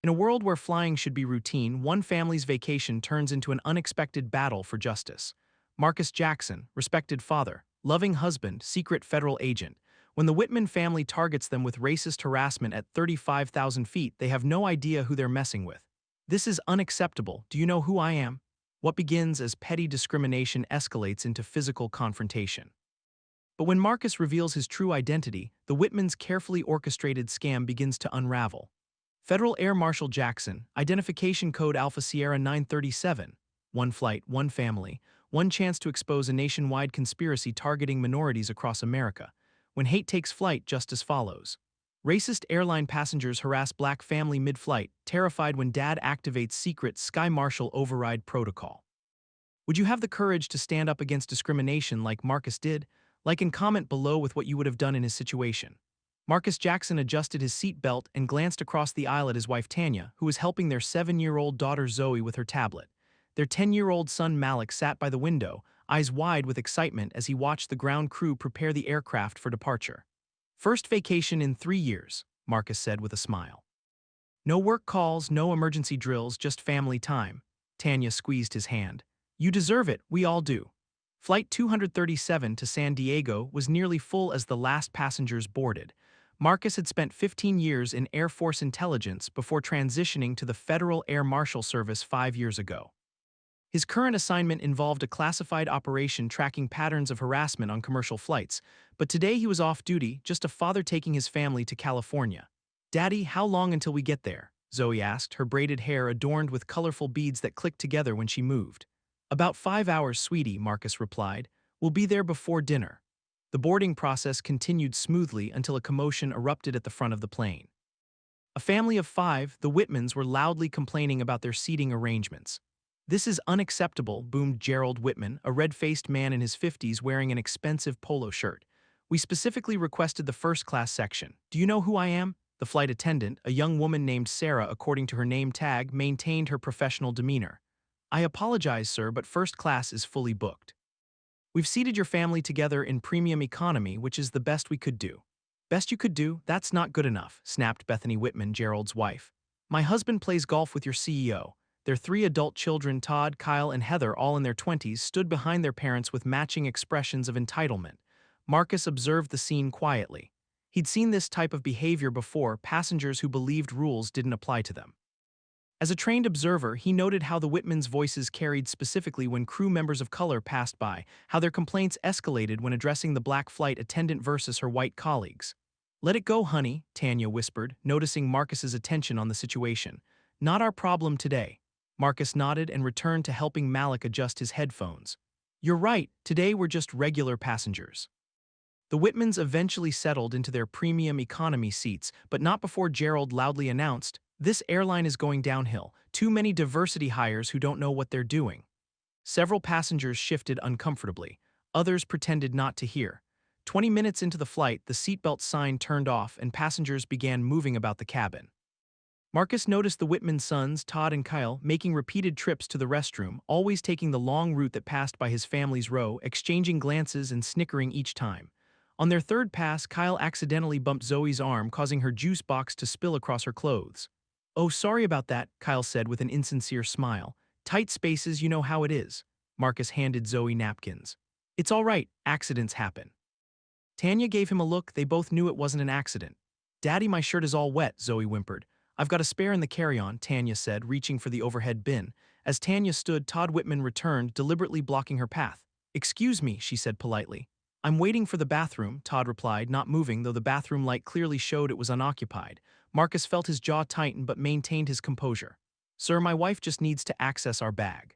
In a world where flying should be routine, one family's vacation turns into an unexpected battle for justice. Marcus Jackson, respected father, loving husband, secret federal agent. When the Whitman family targets them with racist harassment at 35,000 feet, they have no idea who they're messing with. This is unacceptable. Do you know who I am? What begins as petty discrimination escalates into physical confrontation. But when Marcus reveals his true identity, the Whitmans' carefully orchestrated scam begins to unravel. Federal Air Marshal Jackson, identification code Alpha Sierra 937, one flight, one family, one chance to expose a nationwide conspiracy targeting minorities across America. When hate takes flight, justice follows. Racist airline passengers harass black family mid-flight, terrified when dad activates secret Sky Marshal override protocol. Would you have the courage to stand up against discrimination like Marcus did? Like and comment below with what you would have done in his situation. Marcus Jackson adjusted his seatbelt and glanced across the aisle at his wife Tanya, who was helping their 7-year-old daughter Zoe with her tablet. Their 10-year-old son Malik sat by the window, eyes wide with excitement as he watched the ground crew prepare the aircraft for departure. First vacation in 3 years, Marcus said with a smile. No work calls, no emergency drills, just family time. Tanya squeezed his hand. You deserve it, we all do. Flight 237 to San Diego was nearly full as the last passengers boarded. Marcus had spent 15 years in Air Force intelligence before transitioning to the Federal Air Marshal Service 5 years ago. His current assignment involved a classified operation tracking patterns of harassment on commercial flights, but today he was off duty, just a father taking his family to California. Daddy, how long until we get there? Zoe asked, her braided hair adorned with colorful beads that clicked together when she moved. About 5 hours, sweetie, Marcus replied. We'll be there before dinner. The boarding process continued smoothly until a commotion erupted at the front of the plane. A family of 5, the Whitmans, were loudly complaining about their seating arrangements. This is unacceptable, boomed Gerald Whitman, a red-faced man in his 50s wearing an expensive polo shirt. We specifically requested the first-class section. Do you know who I am? The flight attendant, a young woman named Sarah according to her name tag, maintained her professional demeanor. I apologize, sir, but first class is fully booked. We've seated your family together in premium economy, which is the best we could do. Best you could do? That's not good enough, snapped Bethany Whitman, Gerald's wife. My husband plays golf with your CEO. Their 3 adult children, Todd, Kyle, and Heather, all in their 20s, stood behind their parents with matching expressions of entitlement. Marcus observed the scene quietly. He'd seen this type of behavior before, passengers who believed rules didn't apply to them. As a trained observer, he noted how the Whitmans' voices carried specifically when crew members of color passed by, how their complaints escalated when addressing the black flight attendant versus her white colleagues. Let it go, honey, Tanya whispered, noticing Marcus's attention on the situation. Not our problem today. Marcus nodded and returned to helping Malik adjust his headphones. You're right, today we're just regular passengers. The Whitmans eventually settled into their premium economy seats, but not before Gerald loudly announced, this airline is going downhill. Too many diversity hires who don't know what they're doing. Several passengers shifted uncomfortably. Others pretended not to hear. 20 minutes into the flight, the seatbelt sign turned off and passengers began moving about the cabin. Marcus noticed the Whitman sons, Todd and Kyle, making repeated trips to the restroom, always taking the long route that passed by his family's row, exchanging glances and snickering each time. On their third pass, Kyle accidentally bumped Zoe's arm, causing her juice box to spill across her clothes. Oh, sorry about that, Kyle said with an insincere smile. Tight spaces, you know how it is. Marcus handed Zoe napkins. It's all right, accidents happen. Tanya gave him a look. They both knew it wasn't an accident. Daddy, my shirt is all wet, Zoe whimpered. I've got a spare in the carry-on, Tanya said, reaching for the overhead bin. As Tanya stood, Todd Whitman returned, deliberately blocking her path. Excuse me, she said politely. I'm waiting for the bathroom, Todd replied, not moving, though the bathroom light clearly showed it was unoccupied. Marcus felt his jaw tighten but maintained his composure. Sir, my wife just needs to access our bag.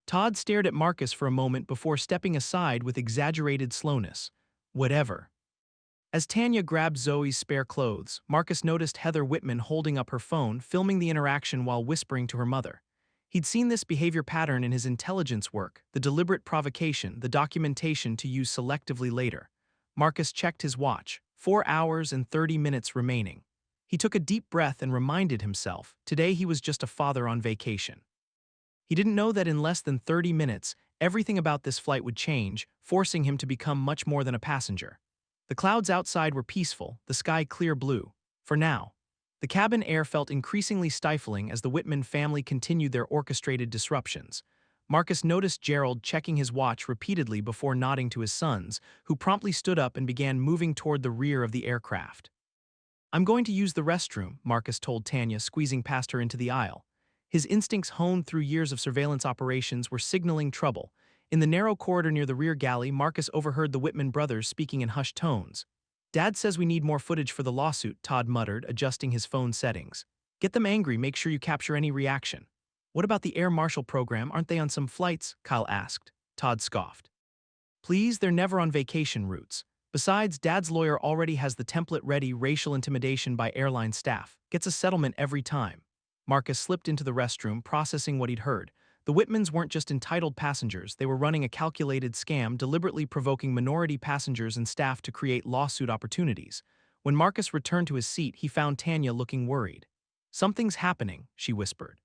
Todd stared at Marcus for a moment before stepping aside with exaggerated slowness. Whatever. As Tanya grabbed Zoe's spare clothes, Marcus noticed Heather Whitman holding up her phone, filming the interaction while whispering to her mother. He'd seen this behavior pattern in his intelligence work, the deliberate provocation, the documentation to use selectively later. Marcus checked his watch, 4 hours and 30 minutes remaining. He took a deep breath and reminded himself, today he was just a father on vacation. He didn't know that in less than 30 minutes, everything about this flight would change, forcing him to become much more than a passenger. The clouds outside were peaceful, the sky clear blue. For now. The cabin air felt increasingly stifling as the Whitman family continued their orchestrated disruptions. Marcus noticed Gerald checking his watch repeatedly before nodding to his sons, who promptly stood up and began moving toward the rear of the aircraft. "I'm going to use the restroom," Marcus told Tanya, squeezing past her into the aisle. His instincts honed through years of surveillance operations were signaling trouble. In the narrow corridor near the rear galley, Marcus overheard the Whitman brothers speaking in hushed tones. "Dad says we need more footage for the lawsuit," Todd muttered, adjusting his phone settings. "Get them angry, make sure you capture any reaction." "What about the Air Marshal program? Aren't they on some flights?" Kyle asked. Todd scoffed. "Please, they're never on vacation routes. Besides, Dad's lawyer already has the template-ready racial intimidation by airline staff. Gets a settlement every time." Marcus slipped into the restroom, processing what he'd heard. The Whitmans weren't just entitled passengers, they were running a calculated scam, deliberately provoking minority passengers and staff to create lawsuit opportunities. When Marcus returned to his seat, he found Tanya looking worried. "Something's happening," she whispered.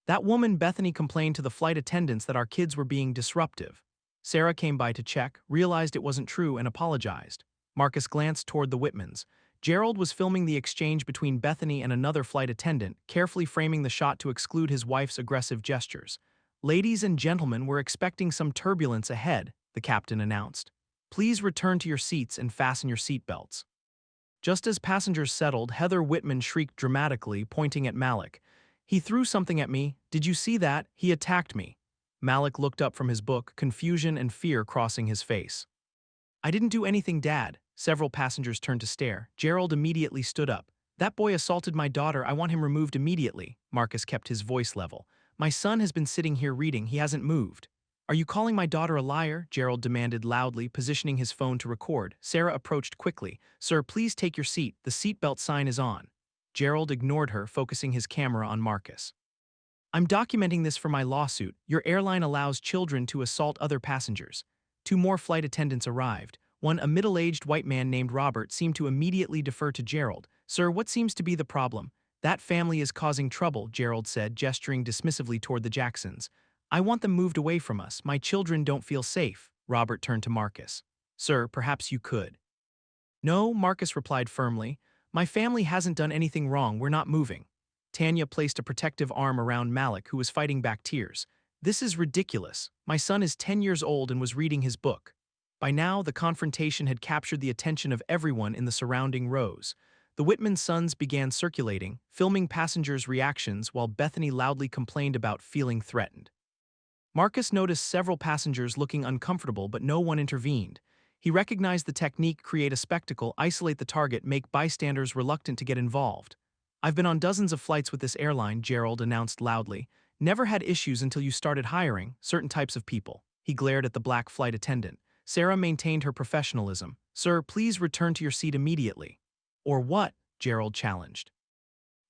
"That woman Bethany complained to the flight attendants that our kids were being disruptive." Sarah came by to check, realized it wasn't true, and apologized. Marcus glanced toward the Whitmans. Gerald was filming the exchange between Bethany and another flight attendant, carefully framing the shot to exclude his wife's aggressive gestures. "Ladies and gentlemen, we're expecting some turbulence ahead," the captain announced. "Please return to your seats and fasten your seatbelts." Just as passengers settled, Heather Whitman shrieked dramatically, pointing at Malik. "He threw something at me. Did you see that? He attacked me." Malik looked up from his book, confusion and fear crossing his face. "I didn't do anything, Dad." Several passengers turned to stare. Gerald immediately stood up. "That boy assaulted my daughter. I want him removed immediately." Marcus kept his voice level. "My son has been sitting here reading. He hasn't moved." "Are you calling my daughter a liar?" Gerald demanded loudly, positioning his phone to record. Sarah approached quickly. "Sir, please take your seat. The seatbelt sign is on." Gerald ignored her, focusing his camera on Marcus. "I'm documenting this for my lawsuit. Your airline allows children to assault other passengers." Two more flight attendants arrived. One, a middle-aged white man named Robert, seemed to immediately defer to Gerald. "Sir, what seems to be the problem?" "That family is causing trouble," Gerald said, gesturing dismissively toward the Jacksons. "I want them moved away from us. My children don't feel safe." Robert turned to Marcus. "Sir, perhaps you could." "No," Marcus replied firmly. "My family hasn't done anything wrong. We're not moving." Tanya placed a protective arm around Malik, who was fighting back tears. "This is ridiculous. My son is 10 years old and was reading his book." By now, the confrontation had captured the attention of everyone in the surrounding rows. The Whitman sons began circulating, filming passengers' reactions while Bethany loudly complained about feeling threatened. Marcus noticed several passengers looking uncomfortable, but no one intervened. He recognized the technique: create a spectacle, isolate the target, make bystanders reluctant to get involved. "I've been on dozens of flights with this airline," Gerald announced loudly. "Never had issues until you started hiring certain types of people." He glared at the black flight attendant. Sarah maintained her professionalism. "Sir, please return to your seat immediately." "Or what?" Gerald challenged.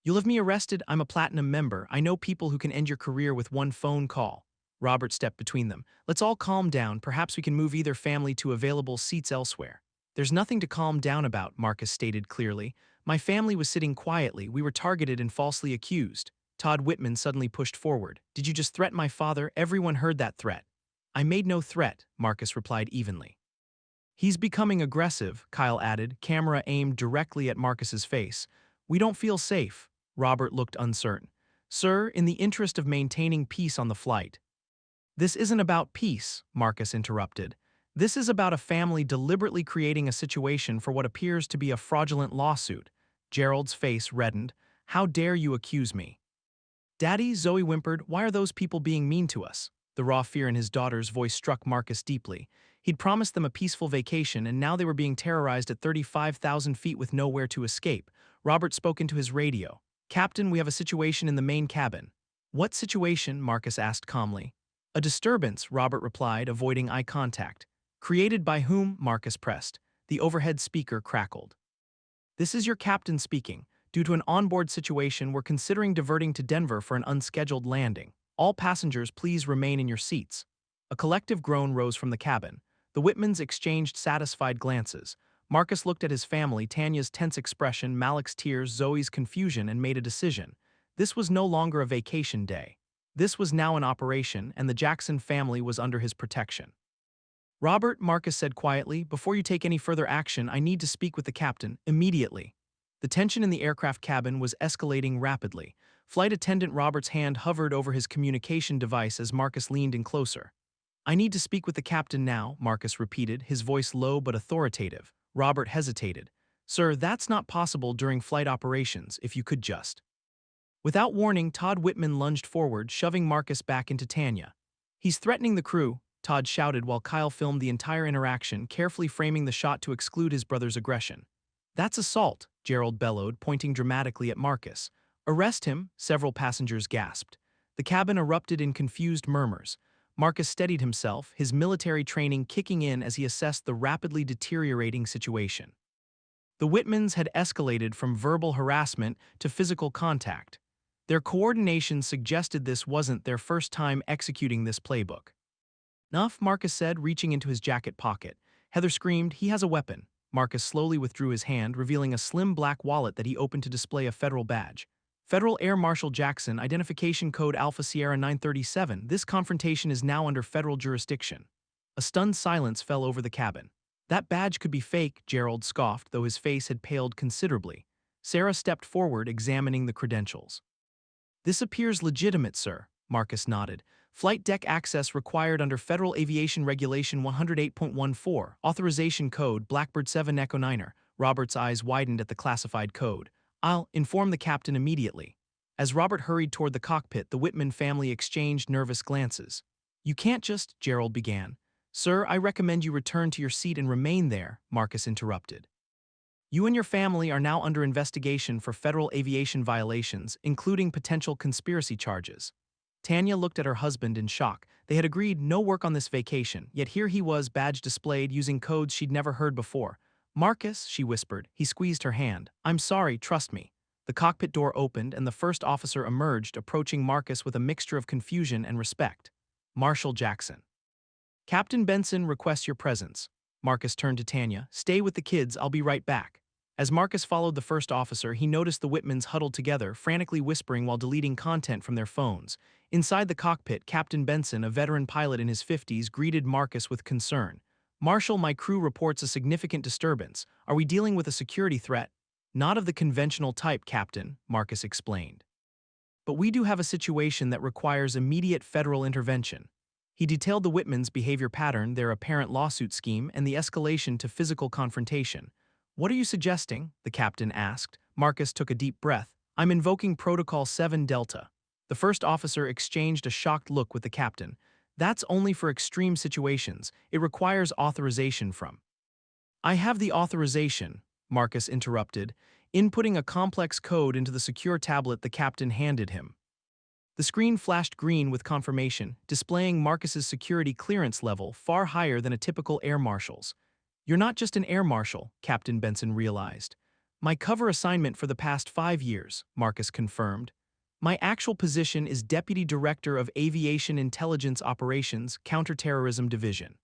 "You'll have me arrested. I'm a platinum member. I know people who can end your career with one phone call." Robert stepped between them. "Let's all calm down. Perhaps we can move either family to available seats elsewhere." "There's nothing to calm down about," Marcus stated clearly. "My family was sitting quietly. We were targeted and falsely accused." Todd Whitman suddenly pushed forward. "Did you just threaten my father? Everyone heard that threat." "I made no threat," Marcus replied evenly. "He's becoming aggressive," Kyle added, camera aimed directly at Marcus's face. "We don't feel safe." Robert looked uncertain. "Sir, in the interest of maintaining peace on the flight." "This isn't about peace," Marcus interrupted. "This is about a family deliberately creating a situation for what appears to be a fraudulent lawsuit." Gerald's face reddened. "How dare you accuse me?" "Daddy," Zoe whimpered, "why are those people being mean to us?" The raw fear in his daughter's voice struck Marcus deeply. He'd promised them a peaceful vacation, and now they were being terrorized at 35,000 feet with nowhere to escape. Robert spoke into his radio. "Captain, we have a situation in the main cabin." "What situation?" Marcus asked calmly. "A disturbance," Robert replied, avoiding eye contact. "Created by whom?" Marcus pressed. The overhead speaker crackled. "This is your captain speaking. Due to an onboard situation, we're considering diverting to Denver for an unscheduled landing. All passengers, please remain in your seats." A collective groan rose from the cabin. The Whitmans exchanged satisfied glances. Marcus looked at his family, Tanya's tense expression, Malik's tears, Zoe's confusion, and made a decision. This was no longer a vacation day. This was now an operation, and the Jackson family was under his protection. "Robert," Marcus said quietly, "before you take any further action, I need to speak with the captain, immediately." The tension in the aircraft cabin was escalating rapidly. Flight attendant Robert's hand hovered over his communication device as Marcus leaned in closer. "I need to speak with the captain now," Marcus repeated, his voice low but authoritative. Robert hesitated. "Sir, that's not possible during flight operations, if you could just—" Without warning, Todd Whitman lunged forward, shoving Marcus back into Tanya. "He's threatening the crew," Todd shouted while Kyle filmed the entire interaction, carefully framing the shot to exclude his brother's aggression. "That's assault," Gerald bellowed, pointing dramatically at Marcus. "Arrest him," several passengers gasped. The cabin erupted in confused murmurs. Marcus steadied himself, his military training kicking in as he assessed the rapidly deteriorating situation. The Whitmans had escalated from verbal harassment to physical contact. Their coordination suggested this wasn't their first time executing this playbook. "Enough," Marcus said, reaching into his jacket pocket. Heather screamed, "He has a weapon." Marcus slowly withdrew his hand, revealing a slim black wallet that he opened to display a federal badge. "Federal Air Marshal Jackson, identification code Alpha Sierra 937. This confrontation is now under federal jurisdiction." A stunned silence fell over the cabin. "That badge could be fake," Gerald scoffed, though his face had paled considerably. Sarah stepped forward, examining the credentials. "This appears legitimate, sir," Marcus nodded. "Flight deck access required under Federal Aviation Regulation 108.14, authorization code Blackbird 7 Echo 9er. Robert's eyes widened at the classified code. "I'll inform the captain immediately." As Robert hurried toward the cockpit, the Whitman family exchanged nervous glances. "You can't just—" Gerald began. "Sir, I recommend you return to your seat and remain there," Marcus interrupted. "You and your family are now under investigation for federal aviation violations, including potential conspiracy charges." Tanya looked at her husband in shock. They had agreed no work on this vacation, yet here he was, badge displayed, using codes she'd never heard before. "Marcus," she whispered. He squeezed her hand. "I'm sorry, trust me." The cockpit door opened and the first officer emerged, approaching Marcus with a mixture of confusion and respect. "Marshal Jackson." "Captain Benson requests your presence." Marcus turned to Tanya. "Stay with the kids, I'll be right back." As Marcus followed the first officer, he noticed the Whitmans huddled together, frantically whispering while deleting content from their phones. Inside the cockpit, Captain Benson, a veteran pilot in his 50s, greeted Marcus with concern. "Marshal, my crew reports a significant disturbance. Are we dealing with a security threat?" "Not of the conventional type, Captain," Marcus explained. "But we do have a situation that requires immediate federal intervention." He detailed the Whitmans' behavior pattern, their apparent lawsuit scheme, and the escalation to physical confrontation. "What are you suggesting?" the captain asked. Marcus took a deep breath. "I'm invoking Protocol 7 Delta." The first officer exchanged a shocked look with the captain. "That's only for extreme situations. It requires authorization from—" "I have the authorization," Marcus interrupted, inputting a complex code into the secure tablet the captain handed him. The screen flashed green with confirmation, displaying Marcus's security clearance level far higher than a typical air marshal's. "You're not just an air marshal," Captain Benson realized. "My cover assignment for the past 5 years," Marcus confirmed. "My actual position is Deputy Director of Aviation Intelligence Operations, Counterterrorism Division."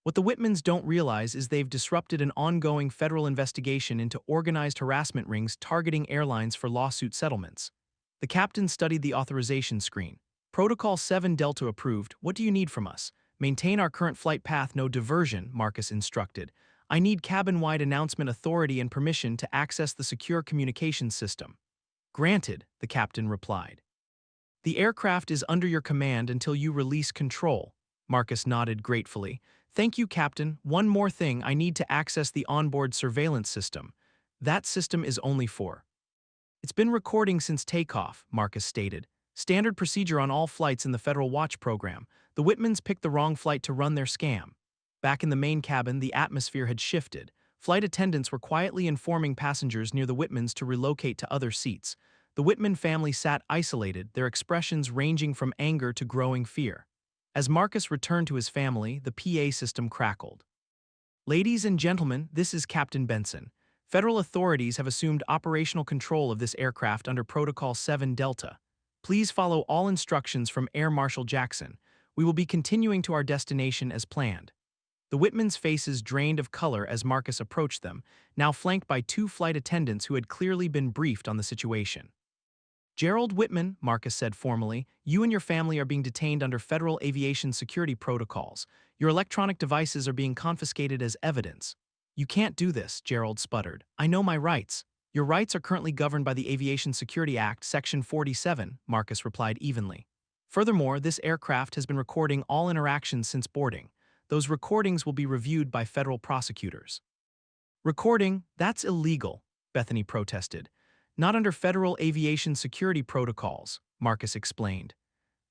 What the Whitmans don't realize is they've disrupted an ongoing federal investigation into organized harassment rings targeting airlines for lawsuit settlements. The captain studied the authorization screen. "Protocol 7 Delta approved. What do you need from us?" "Maintain our current flight path, no diversion," Marcus instructed. "I need cabin-wide announcement authority and permission to access the secure communications system." "Granted," the captain replied. "The aircraft is under your command until you release control." Marcus nodded gratefully. "Thank you, Captain. One more thing, I need to access the onboard surveillance system." "That system is only for—" "It's been recording since takeoff," Marcus stated. "Standard procedure on all flights in the Federal Watch program. The Whitmans picked the wrong flight to run their scam." Back in the main cabin, the atmosphere had shifted. Flight attendants were quietly informing passengers near the Whitmans to relocate to other seats. The Whitman family sat isolated, their expressions ranging from anger to growing fear. As Marcus returned to his family, the PA system crackled. "Ladies and gentlemen, this is Captain Benson. Federal authorities have assumed operational control of this aircraft under Protocol 7 Delta. Please follow all instructions from Air Marshal Jackson. We will be continuing to our destination as planned." The Whitmans' faces drained of color as Marcus approached them, now flanked by 2 flight attendants who had clearly been briefed on the situation. "Gerald Whitman," Marcus said formally, "you and your family are being detained under federal aviation security protocols. Your electronic devices are being confiscated as evidence." "You can't do this," Gerald sputtered. "I know my rights." Your rights are currently governed by the Aviation Security Act, Section 47, Marcus replied evenly. Furthermore, this aircraft has been recording all interactions since boarding. Those recordings will be reviewed by federal prosecutors. Recording? That's illegal, Bethany protested. Not under federal aviation security protocols, Marcus explained.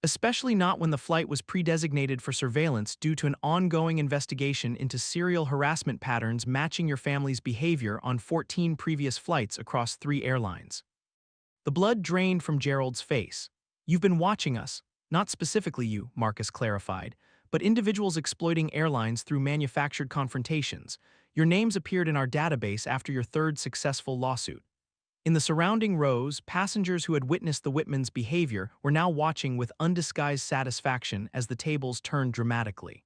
Especially not when the flight was pre-designated for surveillance due to an ongoing investigation into serial harassment patterns matching your family's behavior on 14 previous flights across 3 airlines. The blood drained from Gerald's face. You've been watching us, not specifically you, Marcus clarified, but individuals exploiting airlines through manufactured confrontations. Your names appeared in our database after your 3rd successful lawsuit. In the surrounding rows, passengers who had witnessed the Whitmans' behavior were now watching with undisguised satisfaction as the tables turned dramatically.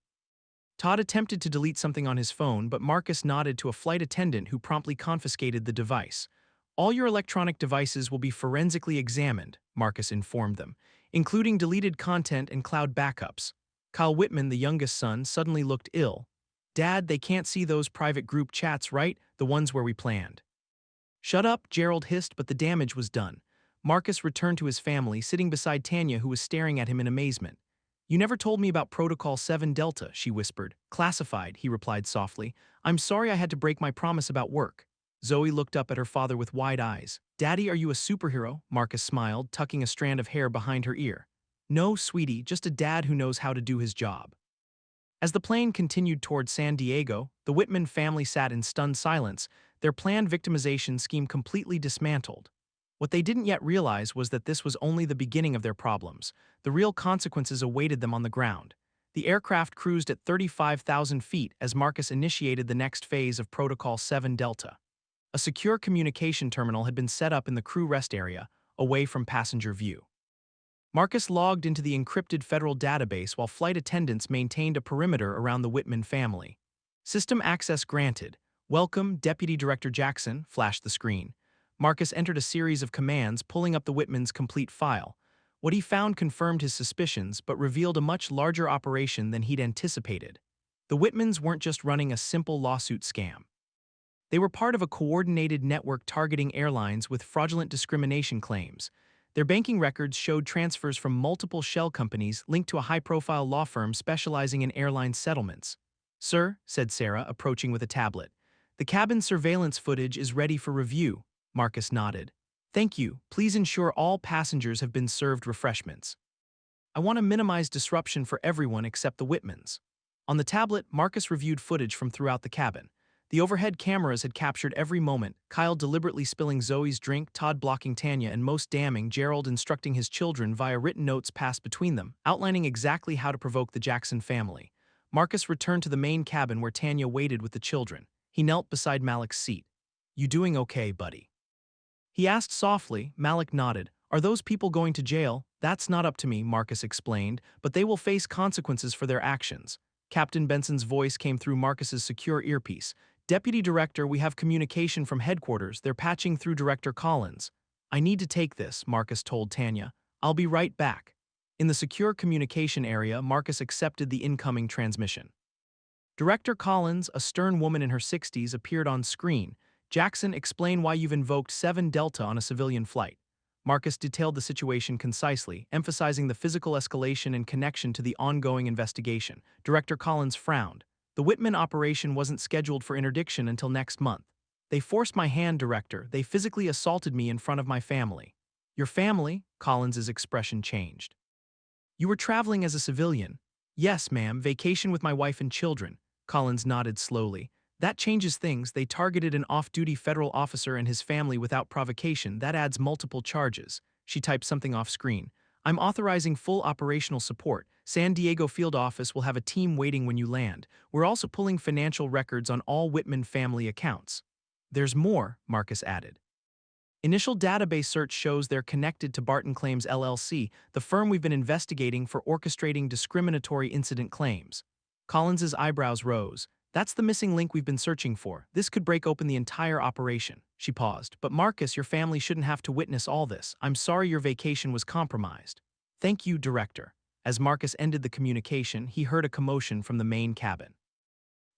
Todd attempted to delete something on his phone, but Marcus nodded to a flight attendant who promptly confiscated the device. All your electronic devices will be forensically examined, Marcus informed them, including deleted content and cloud backups. Kyle Whitman, the youngest son, suddenly looked ill. Dad, they can't see those private group chats, right? The ones where we planned. Shut up, Gerald hissed, but the damage was done. Marcus returned to his family, sitting beside Tanya, who was staring at him in amazement. You never told me about Protocol 7 Delta, she whispered. Classified, he replied softly. I'm sorry I had to break my promise about work. Zoe looked up at her father with wide eyes. Daddy, are you a superhero? Marcus smiled, tucking a strand of hair behind her ear. No, sweetie, just a dad who knows how to do his job. As the plane continued toward San Diego, the Whitman family sat in stunned silence, their planned victimization scheme completely dismantled. What they didn't yet realize was that this was only the beginning of their problems. The real consequences awaited them on the ground. The aircraft cruised at 35,000 feet as Marcus initiated the next phase of Protocol 7 Delta. A secure communication terminal had been set up in the crew rest area, away from passenger view. Marcus logged into the encrypted federal database while flight attendants maintained a perimeter around the Whitman family. System access granted. Welcome, Deputy Director Jackson, flashed the screen. Marcus entered a series of commands, pulling up the Whitman's complete file. What he found confirmed his suspicions, but revealed a much larger operation than he'd anticipated. The Whitmans weren't just running a simple lawsuit scam. They were part of a coordinated network targeting airlines with fraudulent discrimination claims. Their banking records showed transfers from multiple shell companies linked to a high-profile law firm specializing in airline settlements. Sir, said Sarah, approaching with a tablet. The cabin surveillance footage is ready for review. Marcus nodded. Thank you. Please ensure all passengers have been served refreshments. I want to minimize disruption for everyone except the Whitmans. On the tablet, Marcus reviewed footage from throughout the cabin. The overhead cameras had captured every moment, Kyle deliberately spilling Zoe's drink, Todd blocking Tanya, and most damning, Gerald instructing his children via written notes passed between them, outlining exactly how to provoke the Jackson family. Marcus returned to the main cabin where Tanya waited with the children. He knelt beside Malik's seat. You doing okay, buddy? He asked softly. Malik nodded. Are those people going to jail? That's not up to me, Marcus explained, but they will face consequences for their actions. Captain Benson's voice came through Marcus's secure earpiece. Deputy Director, we have communication from headquarters. They're patching through Director Collins. I need to take this, Marcus told Tanya. I'll be right back. In the secure communication area, Marcus accepted the incoming transmission. Director Collins, a stern woman in her 60s, appeared on screen. Jackson, explain why you've invoked 7 Delta on a civilian flight. Marcus detailed the situation concisely, emphasizing the physical escalation and connection to the ongoing investigation. Director Collins frowned. The Whitman operation wasn't scheduled for interdiction until next month. They forced my hand, Director. They physically assaulted me in front of my family. Your family? Collins's expression changed. You were traveling as a civilian. Yes, ma'am, vacation with my wife and children. Collins nodded slowly. That changes things. They targeted an off-duty federal officer and his family without provocation. That adds multiple charges. She typed something off screen. I'm authorizing full operational support. San Diego field office will have a team waiting when you land. We're also pulling financial records on all Whitman family accounts. There's more, Marcus added. Initial database search shows they're connected to Barton Claims LLC, the firm we've been investigating for orchestrating discriminatory incident claims. Collins's eyebrows rose. That's the missing link we've been searching for. This could break open the entire operation. She paused. But Marcus, your family shouldn't have to witness all this. I'm sorry your vacation was compromised. Thank you, Director. As Marcus ended the communication, he heard a commotion from the main cabin.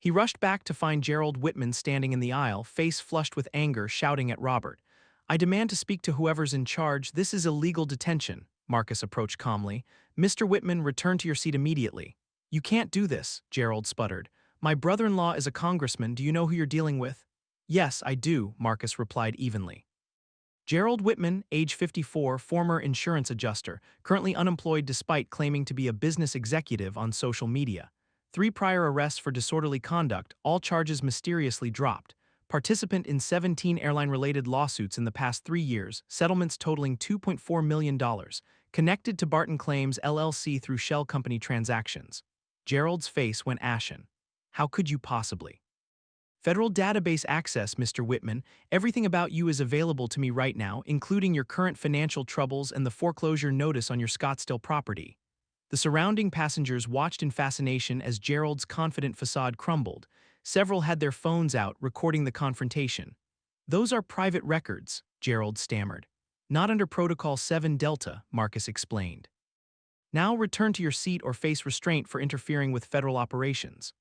He rushed back to find Gerald Whitman standing in the aisle, face flushed with anger, shouting at Robert. "I demand to speak to whoever's in charge. This is illegal detention." Marcus approached calmly. "Mr. Whitman, return to your seat immediately." "You can't do this," Gerald sputtered. "My brother-in-law is a congressman. Do you know who you're dealing with?" "Yes, I do," Marcus replied evenly. Gerald Whitman, age 54, former insurance adjuster, currently unemployed despite claiming to be a business executive on social media. 3 prior arrests for disorderly conduct, all charges mysteriously dropped. Participant in 17 airline-related lawsuits in the past 3 years, settlements totaling $2.4 million, connected to Barton Claims LLC through shell company transactions. Gerald's face went ashen. "How could you possibly?" "Federal database access, Mr. Whitman. Everything about you is available to me right now, including your current financial troubles and the foreclosure notice on your Scottsdale property." The surrounding passengers watched in fascination as Gerald's confident facade crumbled. Several had their phones out, recording the confrontation. "Those are private records," Gerald stammered. "Not under Protocol 7 Delta," Marcus explained. "Now return to your seat or face restraint for interfering with federal operations."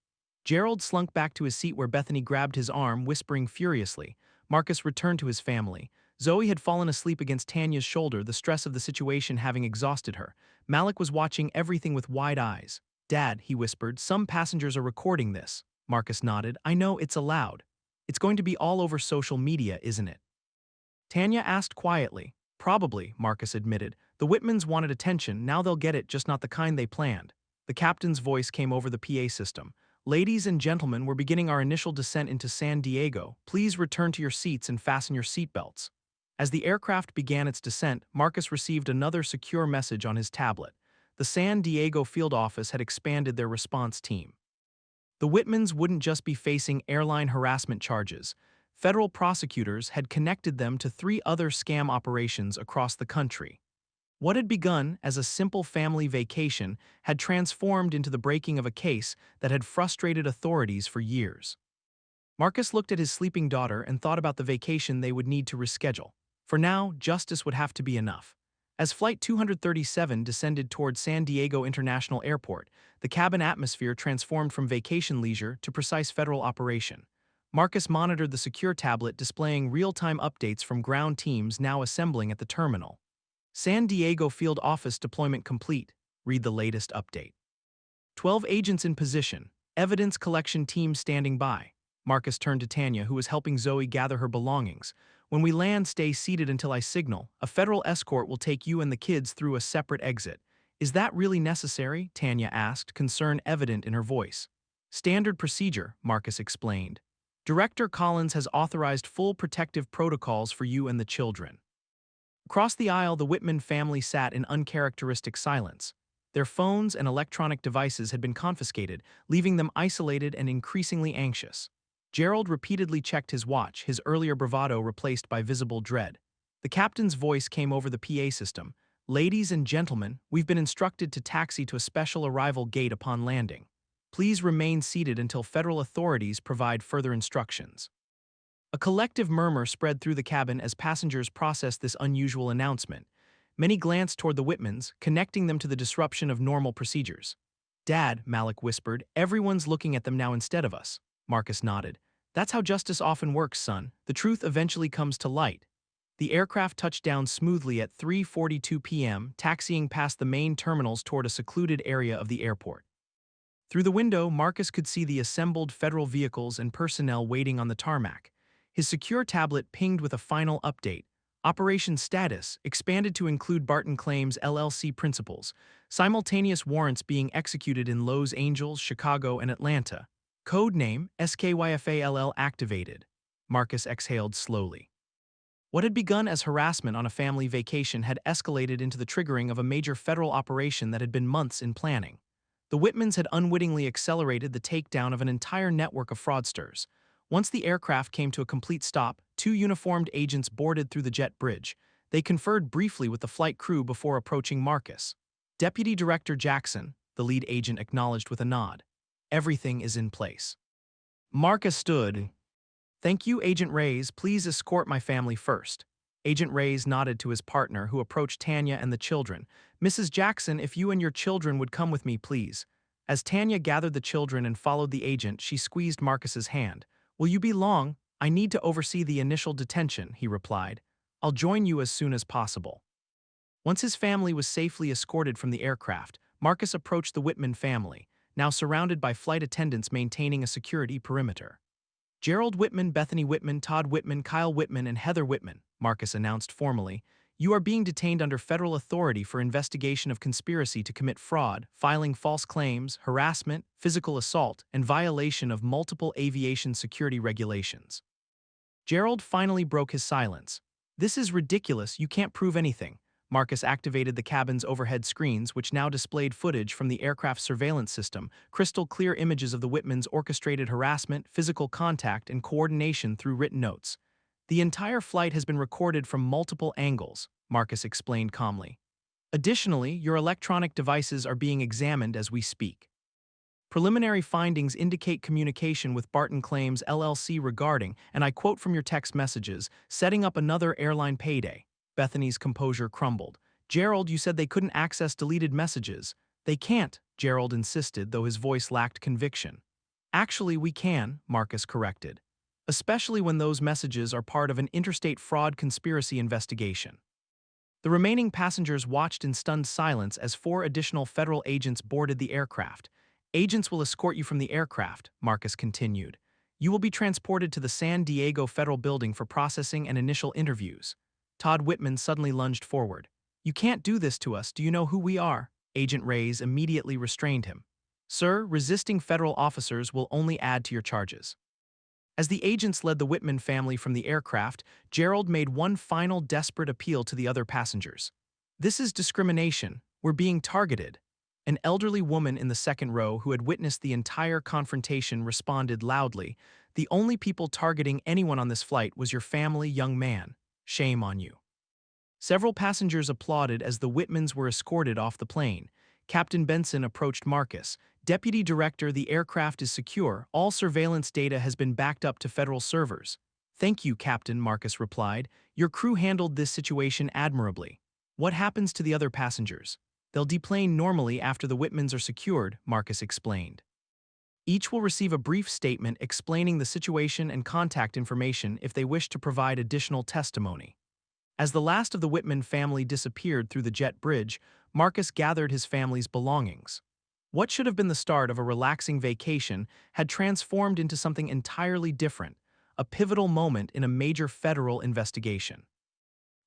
Gerald slunk back to his seat where Bethany grabbed his arm, whispering furiously. Marcus returned to his family. Zoe had fallen asleep against Tanya's shoulder, the stress of the situation having exhausted her. Malik was watching everything with wide eyes. "Dad," he whispered, "some passengers are recording this." Marcus nodded. "I know, it's allowed. It's going to be all over social media, isn't it?" Tanya asked quietly. "Probably," Marcus admitted. "The Whitmans wanted attention, now they'll get it, just not the kind they planned." The captain's voice came over the PA system. "Ladies and gentlemen, we're beginning our initial descent into San Diego. Please return to your seats and fasten your seatbelts." As the aircraft began its descent, Marcus received another secure message on his tablet. The San Diego field office had expanded their response team. The Whitmans wouldn't just be facing airline harassment charges. Federal prosecutors had connected them to 3 other scam operations across the country. What had begun as a simple family vacation had transformed into the breaking of a case that had frustrated authorities for years. Marcus looked at his sleeping daughter and thought about the vacation they would need to reschedule. For now, justice would have to be enough. As Flight 237 descended toward San Diego International Airport, the cabin atmosphere transformed from vacation leisure to precise federal operation. Marcus monitored the secure tablet displaying real-time updates from ground teams now assembling at the terminal. "San Diego Field Office deployment complete," read the latest update. 12 agents in position, evidence collection team standing by. Marcus turned to Tanya, who was helping Zoe gather her belongings. "When we land, stay seated until I signal. A federal escort will take you and the kids through a separate exit." "Is that really necessary?" Tanya asked, concern evident in her voice. "Standard procedure," Marcus explained. "Director Collins has authorized full protective protocols for you and the children." Across the aisle, the Whitman family sat in uncharacteristic silence. Their phones and electronic devices had been confiscated, leaving them isolated and increasingly anxious. Gerald repeatedly checked his watch, his earlier bravado replaced by visible dread. The captain's voice came over the PA system. "Ladies and gentlemen, we've been instructed to taxi to a special arrival gate upon landing. Please remain seated until federal authorities provide further instructions." A collective murmur spread through the cabin as passengers processed this unusual announcement. Many glanced toward the Whitmans, connecting them to the disruption of normal procedures. "Dad," Malik whispered, "everyone's looking at them now instead of us." Marcus nodded. "That's how justice often works, son. The truth eventually comes to light." The aircraft touched down smoothly at 3:42 p.m., taxiing past the main terminals toward a secluded area of the airport. Through the window, Marcus could see the assembled federal vehicles and personnel waiting on the tarmac. His secure tablet pinged with a final update. Operation status expanded to include Barton Claims LLC principals. Simultaneous warrants being executed in Los Angeles, Chicago, and Atlanta. Code name SKYFALL activated. Marcus exhaled slowly. What had begun as harassment on a family vacation had escalated into the triggering of a major federal operation that had been months in planning. The Whitmans had unwittingly accelerated the takedown of an entire network of fraudsters. Once the aircraft came to a complete stop, 2 uniformed agents boarded through the jet bridge. They conferred briefly with the flight crew before approaching Marcus. "Deputy Director Jackson," the lead agent acknowledged with a nod. "Everything is in place." Marcus stood. "Thank you, Agent Reyes. Please escort my family first." Agent Reyes nodded to his partner, who approached Tanya and the children. "Mrs. Jackson, if you and your children would come with me, please." As Tanya gathered the children and followed the agent, she squeezed Marcus's hand. "Will you be long? I need to oversee the initial detention," he replied. "I'll join you as soon as possible." Once his family was safely escorted from the aircraft, Marcus approached the Whitman family, now surrounded by flight attendants maintaining a security perimeter. "Gerald Whitman, Bethany Whitman, Todd Whitman, Kyle Whitman, and Heather Whitman," Marcus announced formally, "you are being detained under federal authority for investigation of conspiracy to commit fraud, filing false claims, harassment, physical assault, and violation of multiple aviation security regulations." Gerald finally broke his silence. "This is ridiculous, you can't prove anything." Marcus activated the cabin's overhead screens, which now displayed footage from the aircraft's surveillance system, crystal clear images of the Whitmans' orchestrated harassment, physical contact, and coordination through written notes. "The entire flight has been recorded from multiple angles," Marcus explained calmly. "Additionally, your electronic devices are being examined as we speak. Preliminary findings indicate communication with Barton Claims LLC regarding, and I quote from your text messages, setting up another airline payday." Bethany's composure crumbled. "Gerald, you said they couldn't access deleted messages." "They can't," Gerald insisted, though his voice lacked conviction. "Actually, we can," Marcus corrected. "Especially when those messages are part of an interstate fraud conspiracy investigation." The remaining passengers watched in stunned silence as 4 additional federal agents boarded the aircraft. "Agents will escort you from the aircraft," Marcus continued. "You will be transported to the San Diego Federal Building for processing and initial interviews." Todd Whitman suddenly lunged forward. "You can't do this to us, do you know who we are?" Agent Reyes immediately restrained him. "Sir, resisting federal officers will only add to your charges." As the agents led the Whitman family from the aircraft, Gerald made one final desperate appeal to the other passengers. "This is discrimination. We're being targeted." An elderly woman in the second row who had witnessed the entire confrontation responded loudly, "The only people targeting anyone on this flight was your family, young man. Shame on you." Several passengers applauded as the Whitmans were escorted off the plane. Captain Benson approached Marcus. "Deputy Director, the aircraft is secure. All surveillance data has been backed up to federal servers." "Thank you, Captain," Marcus replied. "Your crew handled this situation admirably." "What happens to the other passengers?" "They'll deplane normally after the Whitmans are secured," Marcus explained. "Each will receive a brief statement explaining the situation and contact information if they wish to provide additional testimony." As the last of the Whitman family disappeared through the jet bridge, Marcus gathered his family's belongings. What should have been the start of a relaxing vacation had transformed into something entirely different, a pivotal moment in a major federal investigation.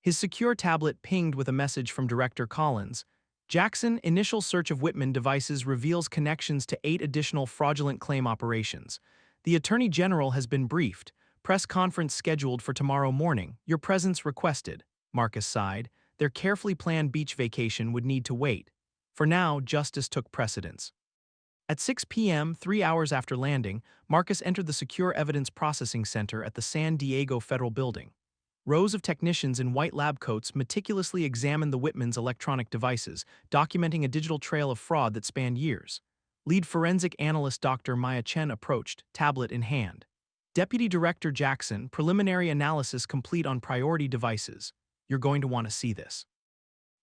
His secure tablet pinged with a message from Director Collins. "Jackson, initial search of Whitman devices reveals connections to 8 additional fraudulent claim operations. The Attorney General has been briefed. Press conference scheduled for tomorrow morning. Your presence requested." Marcus sighed. Their carefully planned beach vacation would need to wait. For now, justice took precedence. At 6 p.m., 3 hours after landing, Marcus entered the Secure Evidence Processing Center at the San Diego Federal Building. Rows of technicians in white lab coats meticulously examined the Whitmans' electronic devices, documenting a digital trail of fraud that spanned years. Lead forensic analyst Dr. Maya Chen approached, tablet in hand. "Deputy Director Jackson, preliminary analysis complete on priority devices. You're going to want to see this."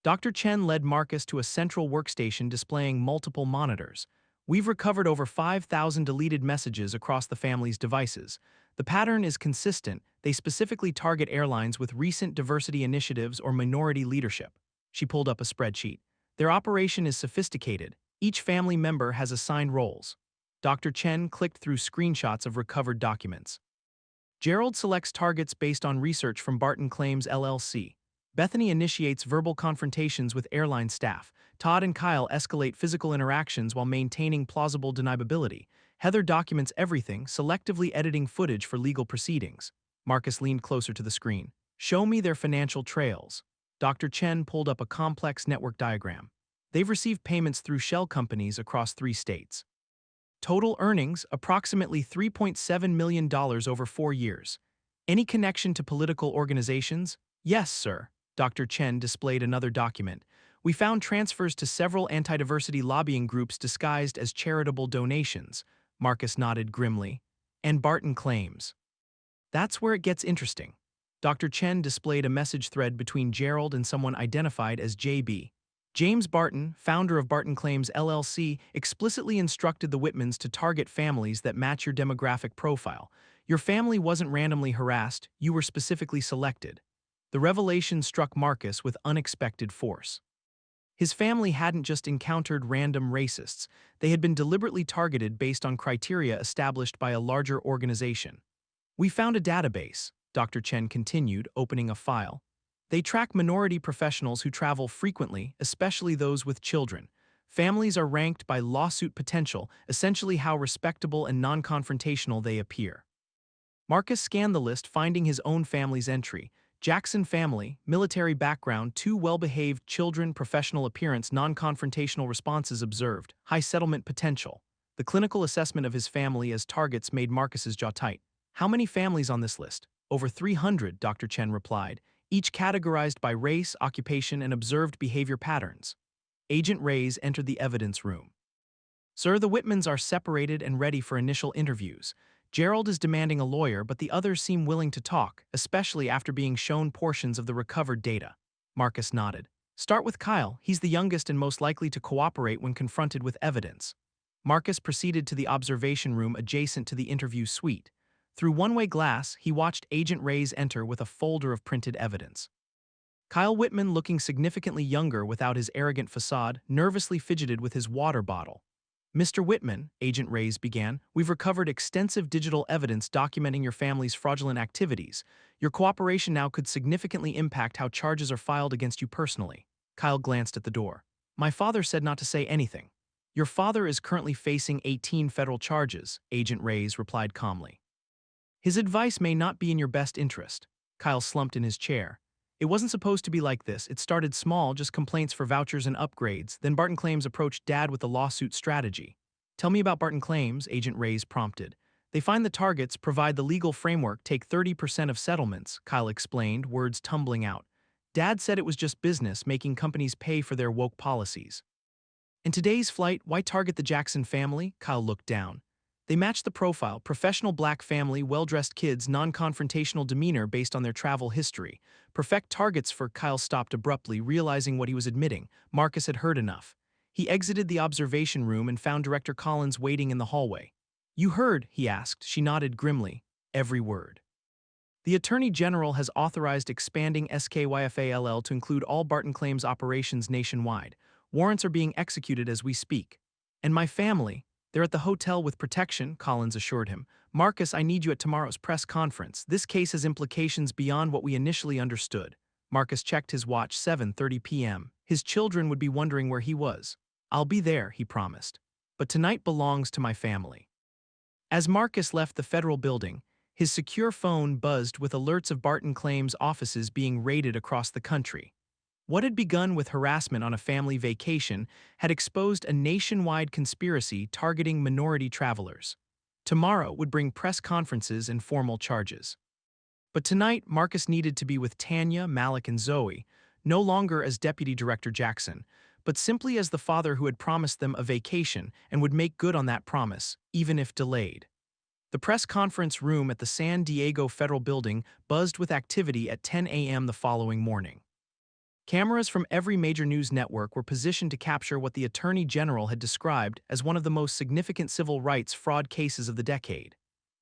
Dr. Chen led Marcus to a central workstation displaying multiple monitors. "We've recovered over 5,000 deleted messages across the family's devices. The pattern is consistent. They specifically target airlines with recent diversity initiatives or minority leadership." She pulled up a spreadsheet. "Their operation is sophisticated. Each family member has assigned roles." Dr. Chen clicked through screenshots of recovered documents. "Gerald selects targets based on research from Barton Claims LLC. Bethany initiates verbal confrontations with airline staff. Todd and Kyle escalate physical interactions while maintaining plausible deniability. Heather documents everything, selectively editing footage for legal proceedings." Marcus leaned closer to the screen. "Show me their financial trails." Dr. Chen pulled up a complex network diagram. "They've received payments through shell companies across 3 states. Total earnings, approximately $3.7 million over 4 years. Any connection to political organizations?" "Yes, sir." Dr. Chen displayed another document. "We found transfers to several anti-diversity lobbying groups disguised as charitable donations." Marcus nodded grimly. "And Barton Claims." "That's where it gets interesting." Dr. Chen displayed a message thread between Gerald and someone identified as JB. James Barton, founder of Barton Claims LLC, explicitly instructed the Whitmans to target families that match your demographic profile. Your family wasn't randomly harassed, you were specifically selected. The revelation struck Marcus with unexpected force. His family hadn't just encountered random racists, they had been deliberately targeted based on criteria established by a larger organization. We found a database, Dr. Chen continued, opening a file. They track minority professionals who travel frequently, especially those with children. Families are ranked by lawsuit potential, essentially how respectable and non-confrontational they appear. Marcus scanned the list, finding his own family's entry. Jackson family, military background, 2 well-behaved children, professional appearance, non-confrontational responses observed, high settlement potential. The clinical assessment of his family as targets made Marcus's jaw tight. How many families on this list? Over 300, Dr. Chen replied, each categorized by race, occupation, and observed behavior patterns. Agent Reyes entered the evidence room. Sir, the Whitmans are separated and ready for initial interviews. Gerald is demanding a lawyer, but the others seem willing to talk, especially after being shown portions of the recovered data. Marcus nodded. Start with Kyle, he's the youngest and most likely to cooperate when confronted with evidence. Marcus proceeded to the observation room adjacent to the interview suite. Through one-way glass, he watched Agent Reyes enter with a folder of printed evidence. Kyle Whitman, looking significantly younger without his arrogant facade, nervously fidgeted with his water bottle. Mr. Whitman, Agent Reyes began, we've recovered extensive digital evidence documenting your family's fraudulent activities. Your cooperation now could significantly impact how charges are filed against you personally. Kyle glanced at the door. My father said not to say anything. Your father is currently facing 18 federal charges, Agent Reyes replied calmly. His advice may not be in your best interest. Kyle slumped in his chair. It wasn't supposed to be like this. It started small, just complaints for vouchers and upgrades. Then Barton Claims approached Dad with a lawsuit strategy. Tell me about Barton Claims, Agent Reyes prompted. They find the targets, provide the legal framework, take 30% of settlements, Kyle explained, words tumbling out. Dad said it was just business, making companies pay for their woke policies. In today's flight, why target the Jackson family? Kyle looked down. They matched the profile, professional black family, well-dressed kids, non-confrontational demeanor based on their travel history. Perfect targets for Kyle stopped abruptly, realizing what he was admitting. Marcus had heard enough. He exited the observation room and found Director Collins waiting in the hallway. You heard, he asked. She nodded grimly. Every word. The Attorney General has authorized expanding SKYFALL to include all Barton Claims operations nationwide. Warrants are being executed as we speak. And my family, they're at the hotel with protection, Collins assured him. Marcus, I need you at tomorrow's press conference. This case has implications beyond what we initially understood. Marcus checked his watch, 7:30 p.m. His children would be wondering where he was. I'll be there, he promised. But tonight belongs to my family. As Marcus left the federal building, his secure phone buzzed with alerts of Barton Claims offices being raided across the country. What had begun with harassment on a family vacation had exposed a nationwide conspiracy targeting minority travelers. Tomorrow would bring press conferences and formal charges. But tonight, Marcus needed to be with Tanya, Malik, and Zoe, no longer as Deputy Director Jackson, but simply as the father who had promised them a vacation and would make good on that promise, even if delayed. The press conference room at the San Diego Federal Building buzzed with activity at 10 a.m. the following morning. Cameras from every major news network were positioned to capture what the Attorney General had described as one of the most significant civil rights fraud cases of the decade.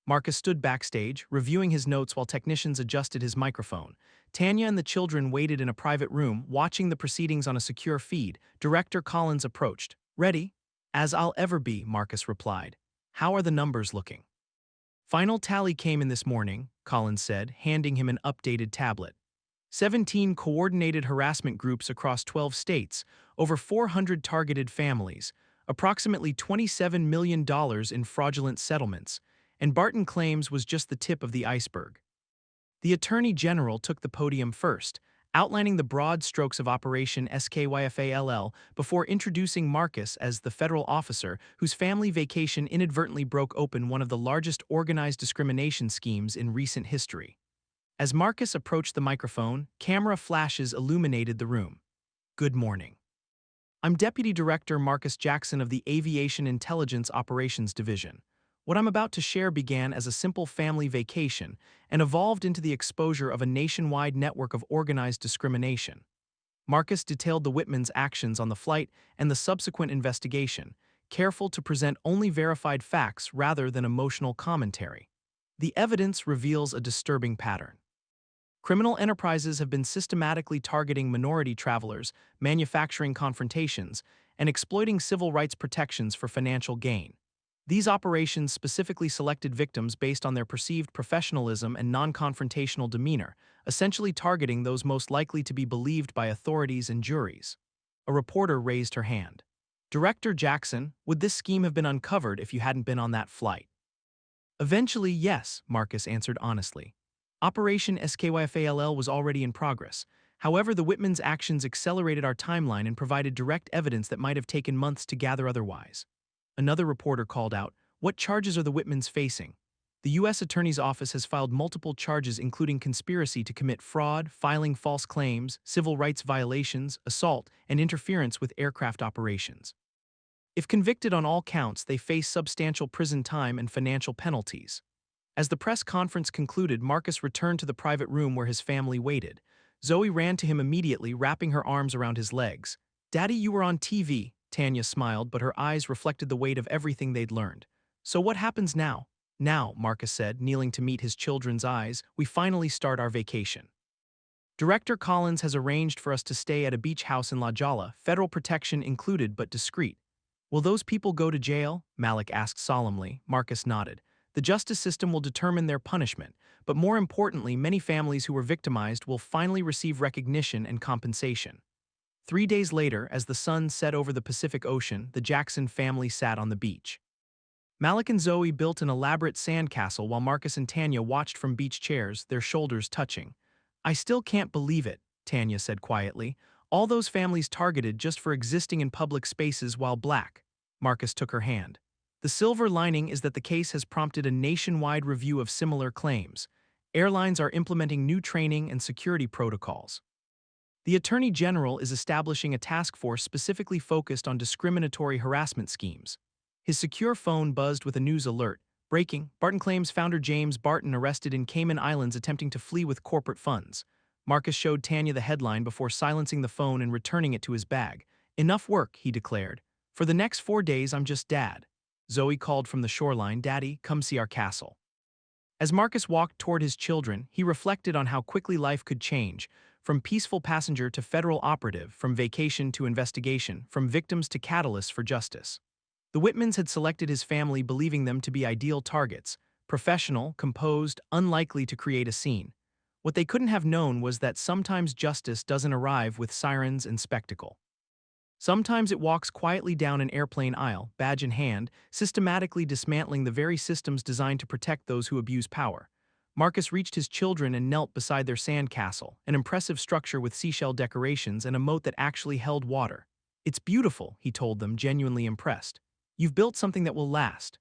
Marcus stood backstage, reviewing his notes while technicians adjusted his microphone. Tanya and the children waited in a private room, watching the proceedings on a secure feed. Director Collins approached. Ready? As I'll ever be, Marcus replied. How are the numbers looking? Final tally came in this morning, Collins said, handing him an updated tablet. 17 coordinated harassment groups across 12 states, over 400 targeted families, approximately $27 million in fraudulent settlements, and Barton Claims was just the tip of the iceberg. The Attorney General took the podium first, outlining the broad strokes of Operation SKYFALL before introducing Marcus as the federal officer whose family vacation inadvertently broke open one of the largest organized discrimination schemes in recent history. As Marcus approached the microphone, camera flashes illuminated the room. Good morning. I'm Deputy Director Marcus Jackson of the Aviation Intelligence Operations Division. What I'm about to share began as a simple family vacation and evolved into the exposure of a nationwide network of organized discrimination. Marcus detailed the Whitmans' actions on the flight and the subsequent investigation, careful to present only verified facts rather than emotional commentary. The evidence reveals a disturbing pattern. Criminal enterprises have been systematically targeting minority travelers, manufacturing confrontations, and exploiting civil rights protections for financial gain. These operations specifically selected victims based on their perceived professionalism and non-confrontational demeanor, essentially targeting those most likely to be believed by authorities and juries. A reporter raised her hand. Director Jackson, would this scheme have been uncovered if you hadn't been on that flight? Eventually, yes, Marcus answered honestly. Operation SKYFALL was already in progress. However, the Whitmans' actions accelerated our timeline and provided direct evidence that might have taken months to gather otherwise. Another reporter called out, "What charges are the Whitmans facing?" The U.S. Attorney's Office has filed multiple charges including conspiracy to commit fraud, filing false claims, civil rights violations, assault, and interference with aircraft operations. If convicted on all counts, they face substantial prison time and financial penalties. As the press conference concluded, Marcus returned to the private room where his family waited. Zoe ran to him immediately, wrapping her arms around his legs. "Daddy, you were on TV." Tanya smiled, but her eyes reflected the weight of everything they'd learned. "So what happens now?" "Now," Marcus said, kneeling to meet his children's eyes, "we finally start our vacation. Director Collins has arranged for us to stay at a beach house in La Jolla, federal protection included but discreet." "Will those people go to jail?" Malik asked solemnly. Marcus nodded. "The justice system will determine their punishment, but more importantly, many families who were victimized will finally receive recognition and compensation." 3 days later, as the sun set over the Pacific Ocean, the Jackson family sat on the beach. Malik and Zoe built an elaborate sandcastle while Marcus and Tanya watched from beach chairs, their shoulders touching. "I still can't believe it," Tanya said quietly. "All those families targeted just for existing in public spaces while black." Marcus took her hand. "The silver lining is that the case has prompted a nationwide review of similar claims. Airlines are implementing new training and security protocols. The Attorney General is establishing a task force specifically focused on discriminatory harassment schemes." His secure phone buzzed with a news alert. "Breaking, Barton claims founder James Barton arrested in Cayman Islands attempting to flee with corporate funds." Marcus showed Tanya the headline before silencing the phone and returning it to his bag. "Enough work," he declared. "For the next 4 days, I'm just Dad." Zoe called from the shoreline, "Daddy, come see our castle." As Marcus walked toward his children, he reflected on how quickly life could change, from peaceful passenger to federal operative, from vacation to investigation, from victims to catalysts for justice. The Whitmans had selected his family believing them to be ideal targets, professional, composed, unlikely to create a scene. What they couldn't have known was that sometimes justice doesn't arrive with sirens and spectacle. Sometimes it walks quietly down an airplane aisle, badge in hand, systematically dismantling the very systems designed to protect those who abuse power. Marcus reached his children and knelt beside their sandcastle, an impressive structure with seashell decorations and a moat that actually held water. "It's beautiful," he told them, genuinely impressed. "You've built something that will last."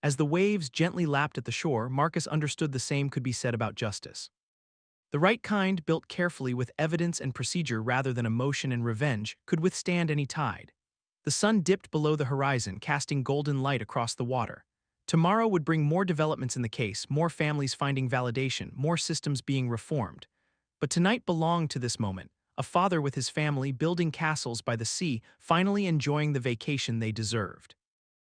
As the waves gently lapped at the shore, Marcus understood the same could be said about justice. The right kind, built carefully with evidence and procedure rather than emotion and revenge, could withstand any tide. The sun dipped below the horizon, casting golden light across the water. Tomorrow would bring more developments in the case, more families finding validation, more systems being reformed. But tonight belonged to this moment, a father with his family building castles by the sea, finally enjoying the vacation they deserved.